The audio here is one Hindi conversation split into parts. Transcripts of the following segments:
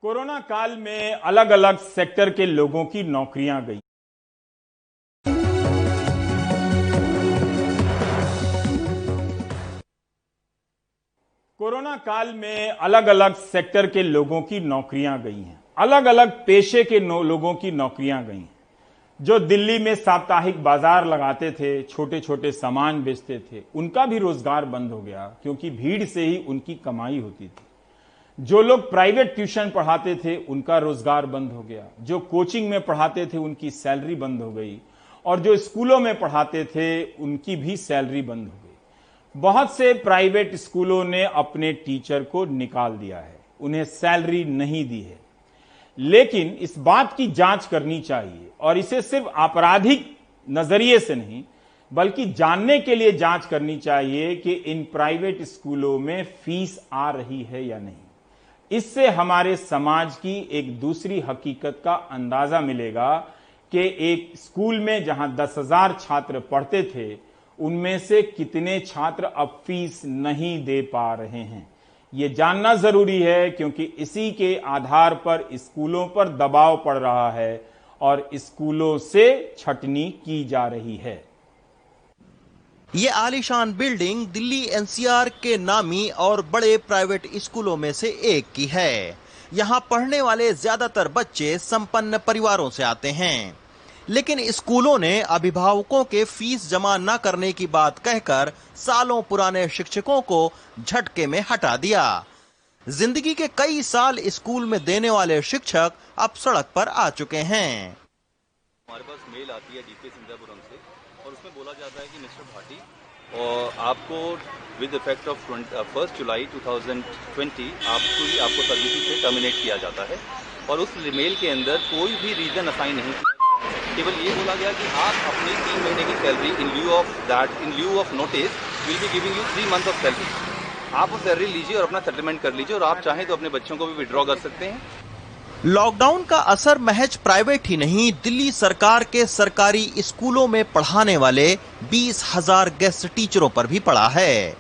कोरोना काल में अलग अलग सेक्टर के लोगों की नौकरियां गई। कोरोना काल में अलग अलग सेक्टर के लोगों की नौकरियां गई हैं, अलग अलग पेशे के लोगों की नौकरियां गई हैं। जो दिल्ली में साप्ताहिक बाजार लगाते थे, छोटे छोटे सामान बेचते थे, उनका भी रोजगार बंद हो गया क्योंकि भीड़ से ही उनकी कमाई होती थी। जो लोग प्राइवेट ट्यूशन पढ़ाते थे उनका रोजगार बंद हो गया, जो कोचिंग में पढ़ाते थे उनकी सैलरी बंद हो गई, और जो स्कूलों में पढ़ाते थे उनकी भी सैलरी बंद हो गई। बहुत से प्राइवेट स्कूलों ने अपने टीचर को निकाल दिया है, उन्हें सैलरी नहीं दी है। लेकिन इस बात की जांच करनी चाहिए, और इसे सिर्फ आपराधिक नजरिए से नहीं बल्कि जानने के लिए जांच करनी चाहिए कि इन प्राइवेट स्कूलों में फीस आ रही है या नहीं। इससे हमारे समाज की एक दूसरी हकीकत का अंदाजा मिलेगा कि एक स्कूल में जहां 10,000 छात्र पढ़ते थे उनमें से कितने छात्र अब फीस नहीं दे पा रहे हैं। ये जानना जरूरी है क्योंकि इसी के आधार पर स्कूलों पर दबाव पड़ रहा है और स्कूलों से छटनी की जा रही है। ये आलीशान बिल्डिंग दिल्ली एनसीआर के नामी और बड़े प्राइवेट स्कूलों में से एक की है। यहाँ पढ़ने वाले ज्यादातर बच्चे संपन्न परिवारों से आते हैं, लेकिन स्कूलों ने अभिभावकों के फीस जमा न करने की बात कहकर सालों पुराने शिक्षकों को झटके में हटा दिया। जिंदगी के कई साल स्कूल में देने वाले शिक्षक अब सड़क पर आ चुके हैं। हमारे पास मेल आती है डीपी सिंधापुरम से, और उसमें बोला जाता है कि मिस्टर भाटी, और आपको विद इफेक्ट ऑफ 1 जुलाई 2020 आपको सर्विस से टर्मिनेट किया जाता है। और उस मेल के अंदर कोई भी रीजन असाइन नहीं किया, केवल ये बोला गया कि आप अपनी 3 महीने की salary in लिeu of notice will be giving you 3 month of salary. आप वो सैलरी लीजिए और अपना सेटलमेंट कर लीजिए, और आप चाहें तो अपने बच्चों को भी विड्रॉ कर सकते हैं। लॉकडाउन का असर महज प्राइवेट ही नहीं, दिल्ली सरकार के सरकारी स्कूलों में पढ़ाने वाले 20,000 गेस्ट टीचरों पर भी पड़ा है।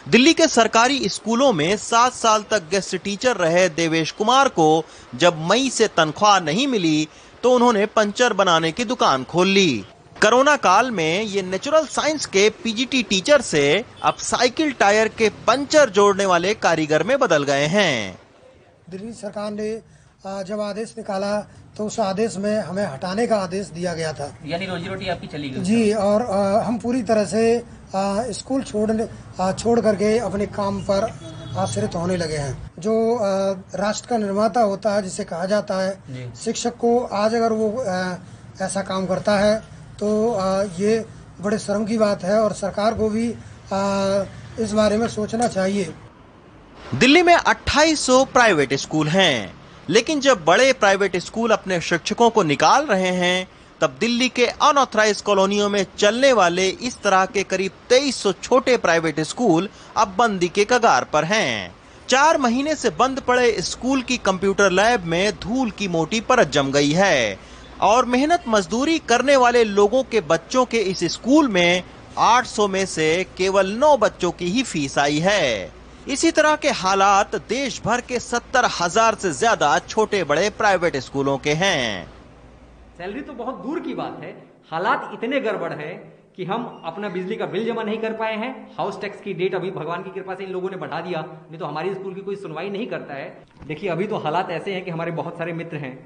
दिल्ली के सरकारी स्कूलों में 7 साल तक गेस्ट टीचर रहे देवेश कुमार को जब मई से तनख्वाह नहीं मिली तो उन्होंने पंचर बनाने की दुकान खोल ली। कोरोना काल में ये नेचुरल साइंस के पीजीटी टीचर से अब साइकिल टायर के पंचर जोड़ने वाले कारीगर में बदल गए हैं। दिल्ली सरकार ने जब आदेश निकाला तो उस आदेश में हमें हटाने का आदेश दिया गया था, यानी रोजी रोटी आपकी चली गई जी। और हम पूरी तरह से स्कूल छोड़ करके अपने काम पर आश्रित होने लगे हैं। जो राष्ट्र का निर्माता होता है जिसे कहा जाता है, शिक्षक को आज अगर वो ऐसा काम करता है तो ये बड़े शर्म की बात है, और सरकार को भी इस बारे में सोचना चाहिए। दिल्ली में 2800 प्राइवेट स्कूल हैं, लेकिन जब बड़े प्राइवेट स्कूल अपने शिक्षकों को निकाल रहे हैं तब दिल्ली के अनऑथराइज्ड कॉलोनियों में चलने वाले इस तरह के करीब 2300 छोटे प्राइवेट स्कूल अब बंदी के कगार पर हैं। 4 महीने से बंद पड़े स्कूल की कंप्यूटर लैब में धूल की मोटी परत जम गई है, और मेहनत मजदूरी करने वाले लोगों के बच्चों के इस स्कूल में 800 में से केवल 9 बच्चों की ही फीस आई है। इसी तरह के हालात देश भर के 70,000 से ज्यादा छोटे बड़े प्राइवेट स्कूलों के हैं। सैलरी तो बहुत दूर की बात है, हालात इतने गड़बड़ है कि हम अपना बिजली का बिल जमा नहीं कर पाए हैं। हाउस टैक्स की डेट अभी भगवान की कृपा से इन लोगों ने बढ़ा दिया, नहीं तो हमारी स्कूल की कोई सुनवाई नहीं करता है। देखिए अभी तो हालात ऐसे हैं कि हमारे बहुत सारे मित्र हैं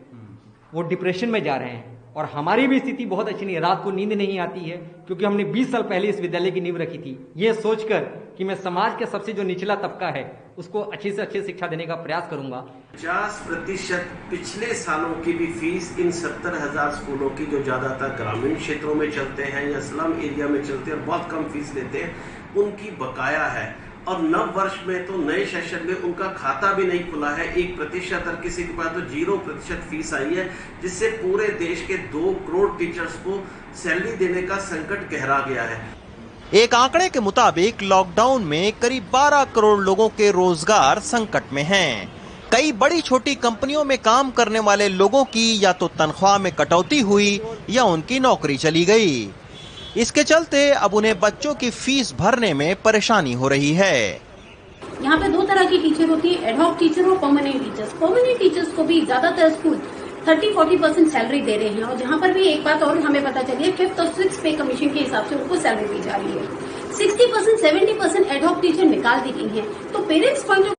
वो डिप्रेशन में जा रहे हैं, और हमारी भी स्थिति बहुत अच्छी नहीं है। रात को नींद नहीं आती है क्योंकि हमने 20 साल पहले इस विद्यालय की नींव रखी थी, ये सोचकर कि मैं समाज के सबसे जो निचला तबका है उसको अच्छी से अच्छी शिक्षा देने का प्रयास करूंगा। 50% पिछले सालों की भी फीस इन 70,000 स्कूलों की, जो ज्यादातर ग्रामीण क्षेत्रों में चलते हैं या स्लम एरिया में चलते हैं और बहुत कम फीस लेते हैं, उनकी बकाया है। और नव वर्ष में तो नए सेशन में उनका खाता भी नहीं खुला है 1%, और किसी के पास तो 0% फीस आई है, जिससे पूरे देश के 2 करोड़ टीचर्स को सैलरी देने का संकट गहरा गया है। एक आंकड़े के मुताबिक लॉकडाउन में करीब 12 करोड़ लोगों के रोजगार संकट में हैं। कई बड़ी छोटी कंपनियों में काम करने वाले लोगों की या तो तनख्वाह में कटौती हुई या उनकी नौकरी चली गई। इसके चलते अब उन्हें बच्चों की फीस भरने में परेशानी हो रही है। यहाँ पे 2 तरह की टीचर होती है, एडहॉक टीचर और परमानेंट टीचर्स। परमानेंट टीचर्स को भी ज्यादातर स्कूल 30-40% सैलरी दे रहे हैं, और जहाँ पर भी एक बात और हमें पता चली है, 5th और 6th पे कमीशन के हिसाब से उनको सैलरी दी जा रही है। 60%, 70% एडहॉक टीचर निकाल दी गई है। तो पेरेंट्स पॉइंट ऑफ